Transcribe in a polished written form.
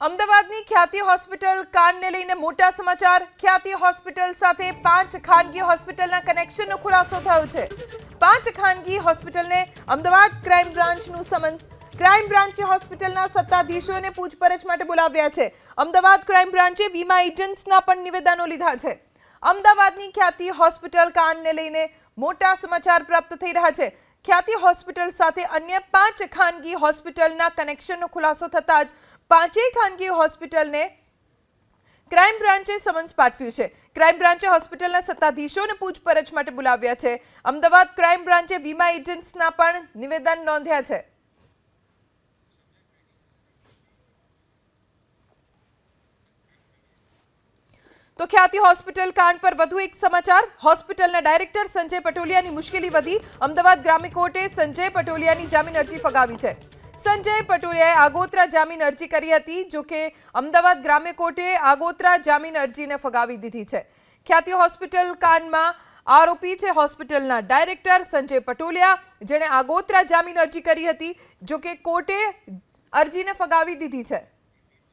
અમદાવાદની ખ્યાતિ હોસ્પિટલ કાંડને લઈને મોટા સમાચાર। ખ્યાતિ હોસ્પિટલ સાથે 5 ખાનગી હોસ્પિટલના કનેક્શનનો ખુલાસો થયો છે। 5 ખાનગી હોસ્પિટલને અમદાવાદ ક્રાઇમ બ્રાન્ચનું સમન્સ। ક્રાઇમ બ્રાન્ચે હોસ્પિટલના સત્તાધીશોને પૂછપરછ માટે બોલાવ્યા છે। અમદાવાદ ક્રાઇમ બ્રાન્ચે વીમા એજન્ટ્સના પણ નિવેદનો લીધા છે। અમદાવાદની ખ્યાતિ હોસ્પિટલ કાંડને લઈને મોટા સમાચાર પ્રાપ્ત થઈ રહ્યા છે। ખ્યાતિ હોસ્પિટલ સાથે અન્ય 5 ખાનગી હોસ્પિટલના કનેક્શનનો ખુલાસો થતાં જ 5 ખાનગી હોસ્પિટલને ક્રાઇમ બ્રાન્ચે સમન્સ પાઠવ્યું છે। ક્રાઇમ બ્રાન્ચે હોસ્પિટલના સત્તાધીશોને પૂછપરછ માટે બોલાવ્યા છે। અમદાવાદ ક્રાઇમ બ્રાન્ચે વીમા એજન્ટ્સના પણ નિવેદન નોંધ્યા છે। तो ख्याति होस्पिटल कांड पर વધુ એક સમાચાર। હોસ્પિટલના ડાયરેક્ટર સંજય પટોલિયાની મુશ્કેલી વધી। અમદાવાદ ગ્રામ્ય કોર્ટે સંજય પટોલિયાની જામીન અરજી ફગાવી છે। સંજય પટોલિયાએ આગોતરા જામીન અરજી કરી હતી, જો કે અમદાવાદ ગ્રામ્ય કોર્ટે આગોતરા જામીન અરજીને ફગાવી દીધી છે। ખ્યાતિ હોસ્પિટલ કાંડમાં આરોપી છે હોસ્પિટલના ડાયરેક્ટર સંજય પટોલિયા, જેણે આગોતરા જામીન અરજી કરી હતી, જો કે કોર્ટે અરજીને ફગાવી દીધી છે।